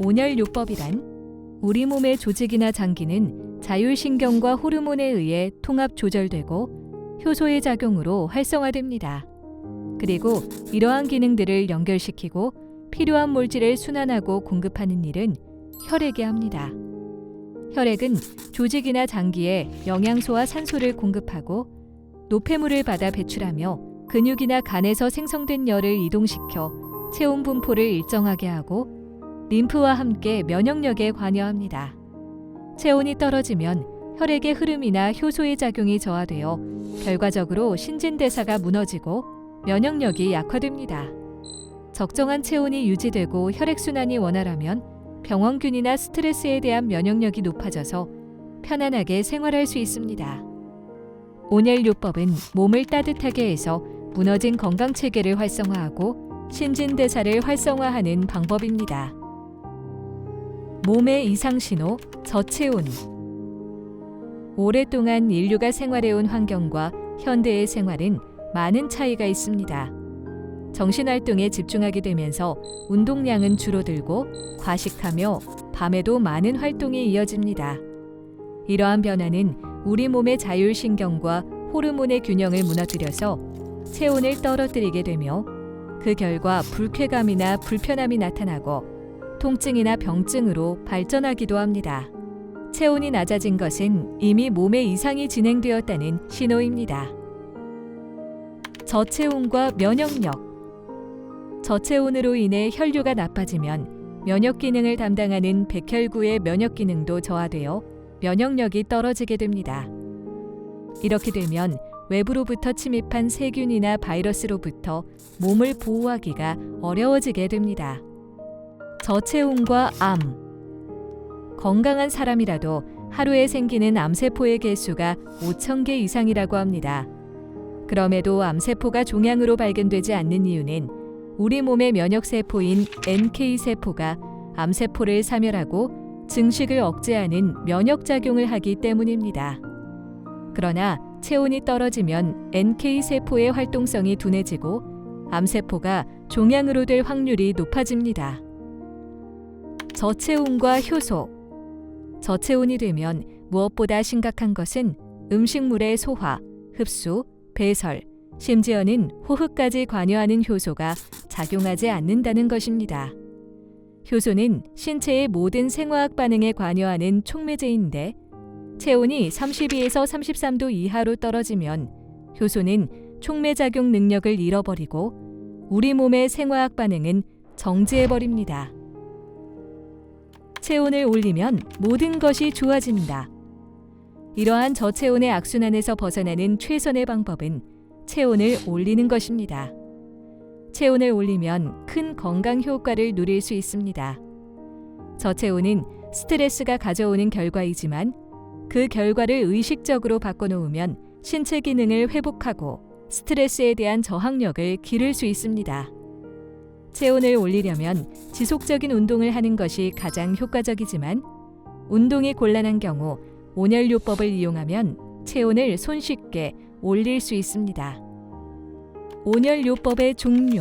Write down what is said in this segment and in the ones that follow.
온열요법이란 우리 몸의 조직이나 장기는 자율신경과 호르몬에 의해 통합 조절되고 효소의 작용으로 활성화됩니다. 그리고 이러한 기능들을 연결시키고 필요한 물질을 순환하고 공급하는 일은 혈액이 합니다. 혈액은 조직이나 장기에 영양소와 산소를 공급하고 노폐물을 받아 배출하며 근육이나 간에서 생성된 열을 이동시켜 체온 분포를 일정하게 하고 림프와 함께 면역력에 관여합니다. 체온이 떨어지면 혈액의 흐름이나 효소의 작용이 저하되어 결과적으로 신진대사가 무너지고 면역력이 약화됩니다. 적정한 체온이 유지되고 혈액순환이 원활하면 병원균이나 스트레스에 대한 면역력이 높아져서 편안하게 생활할 수 있습니다. 온열요법은 몸을 따뜻하게 해서 무너진 건강체계를 활성화하고 신진대사를 활성화하는 방법입니다. 몸의 이상신호, 저체온. 오랫동안 인류가 생활해온 환경과 현대의 생활은 많은 차이가 있습니다. 정신활동에 집중하게 되면서 운동량은 줄어들고 과식하며 밤에도 많은 활동이 이어집니다. 이러한 변화는 우리 몸의 자율신경과 호르몬의 균형을 무너뜨려서 체온을 떨어뜨리게 되며 그 결과 불쾌감이나 불편함이 나타나고 통증이나 병증으로 발전하기도 합니다. 체온이 낮아진 것은 이미 몸에 이상이 진행되었다는 신호입니다. 저체온과 면역력. 저체온으로 인해 혈류가 나빠지면 면역 기능을 담당하는 백혈구의 면역 기능도 저하되어 면역력이 떨어지게 됩니다. 이렇게 되면 외부로부터 침입한 세균이나 바이러스로부터 몸을 보호하기가 어려워지게 됩니다. 저체온과 암. 건강한 사람이라도 하루에 생기는 암세포의 개수가 5,000개 이상이라고 합니다. 그럼에도 암세포가 종양으로 발견되지 않는 이유는 우리 몸의 면역세포인 NK세포가 암세포를 사멸하고 증식을 억제하는 면역작용을 하기 때문입니다. 그러나 체온이 떨어지면 NK세포의 활동성이 둔해지고 암세포가 종양으로 될 확률이 높아집니다. 저체온과 효소. 저체온이 되면 무엇보다 심각한 것은 음식물의 소화, 흡수, 배설, 심지어는 호흡까지 관여하는 효소가 작용하지 않는다는 것입니다. 효소는 신체의 모든 생화학 반응에 관여하는 촉매제인데 체온이 32에서 33도 이하로 떨어지면 효소는 촉매작용 능력을 잃어버리고 우리 몸의 생화학 반응은 정지해버립니다. 체온을 올리면 모든 것이 좋아집니다. 이러한 저체온의 악순환에서 벗어나는 최선의 방법은 체온을 올리는 것입니다. 체온을 올리면 큰 건강 효과를 누릴 수 있습니다. 저체온은 스트레스가 가져오는 결과이지만 그 결과를 의식적으로 바꿔놓으면 신체 기능을 회복하고 스트레스에 대한 저항력을 기를 수 있습니다. 체온을 올리려면 지속적인 운동을 하는 것이 가장 효과적이지만 운동이 곤란한 경우 온열요법을 이용하면 체온을 손쉽게 올릴 수 있습니다. 온열요법의 종류.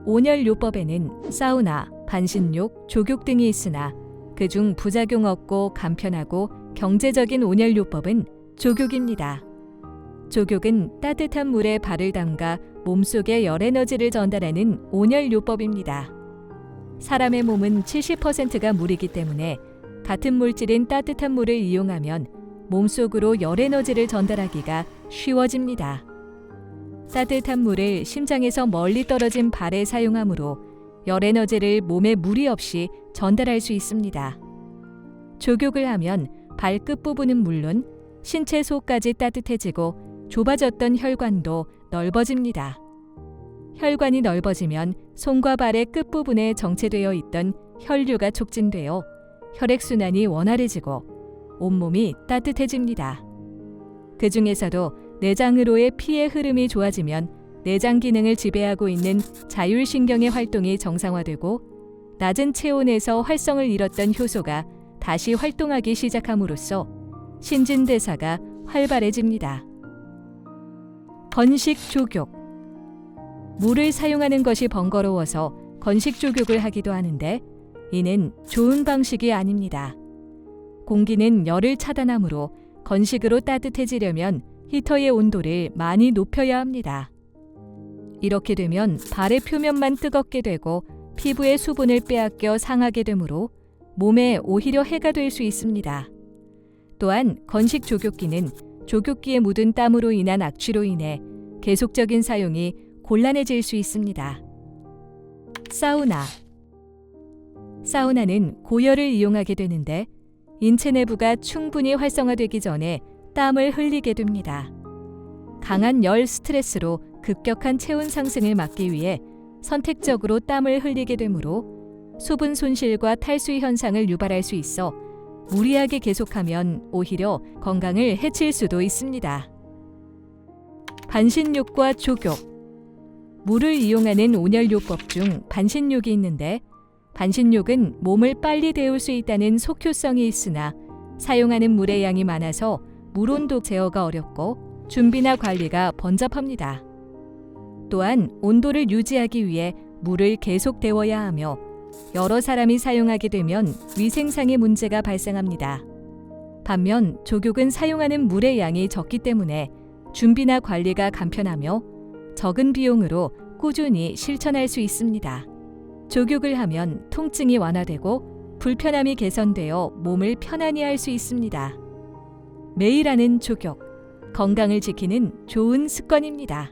온열요법에는 사우나, 반신욕, 족욕 등이 있으나 그중 부작용 없고 간편하고 경제적인 온열요법은 족욕입니다. 족욕은 따뜻한 물에 발을 담가 몸속에 열에너지를 전달하는 온열요법입니다. 사람의 몸은 70%가 물이기 때문에 같은 물질인 따뜻한 물을 이용하면 몸속으로 열에너지를 전달하기가 쉬워집니다. 따뜻한 물을 심장에서 멀리 떨어진 발에 사용하므로 열에너지를 몸에 무리 없이 전달할 수 있습니다. 족욕을 하면 발끝 부분은 물론 신체 속까지 따뜻해지고 좁아졌던 혈관도 넓어집니다. 혈관이 넓어지면 손과 발의 끝부분에 정체되어 있던 혈류가 촉진되어 혈액순환이 원활해지고 온몸이 따뜻해집니다. 그 중에서도 내장으로의 피의 흐름이 좋아지면 내장 기능을 지배하고 있는 자율신경의 활동이 정상화되고 낮은 체온에서 활성을 잃었던 효소가 다시 활동하기 시작함으로써 신진대사가 활발해집니다. 건식 족욕. 물을 사용하는 것이 번거로워서 건식 족욕을 하기도 하는데 이는 좋은 방식이 아닙니다. 공기는 열을 차단하므로 건식으로 따뜻해지려면 히터의 온도를 많이 높여야 합니다. 이렇게 되면 발의 표면만 뜨겁게 되고 피부의 수분을 빼앗겨 상하게 되므로 몸에 오히려 해가 될 수 있습니다. 또한 건식 조교기는 조교기에 묻은 땀으로 인한 악취로 인해 계속적인 사용이 곤란해질 수 있습니다. 사우나는 고열을 이용하게 되는데 인체 내부가 충분히 활성화되기 전에 땀을 흘리게 됩니다. 강한 열 스트레스로 급격한 체온 상승을 막기 위해 선택적으로 땀을 흘리게 되므로 수분 손실과 탈수 현상을 유발할 수 있어 무리하게 계속하면 오히려 건강을 해칠 수도 있습니다. 반신욕과 족욕. 물을 이용하는 온열요법 중 반신욕이 있는데 반신욕은 몸을 빨리 데울 수 있다는 속효성이 있으나 사용하는 물의 양이 많아서 물 온도 제어가 어렵고 준비나 관리가 번잡합니다. 또한 온도를 유지하기 위해 물을 계속 데워야 하며 여러 사람이 사용하게 되면 위생상의 문제가 발생합니다. 반면 족욕은 사용하는 물의 양이 적기 때문에 준비나 관리가 간편하며 적은 비용으로 꾸준히 실천할 수 있습니다. 족욕을 하면 통증이 완화되고 불편함이 개선되어 몸을 편안히 할 수 있습니다. 매일 하는 족욕, 건강을 지키는 좋은 습관입니다.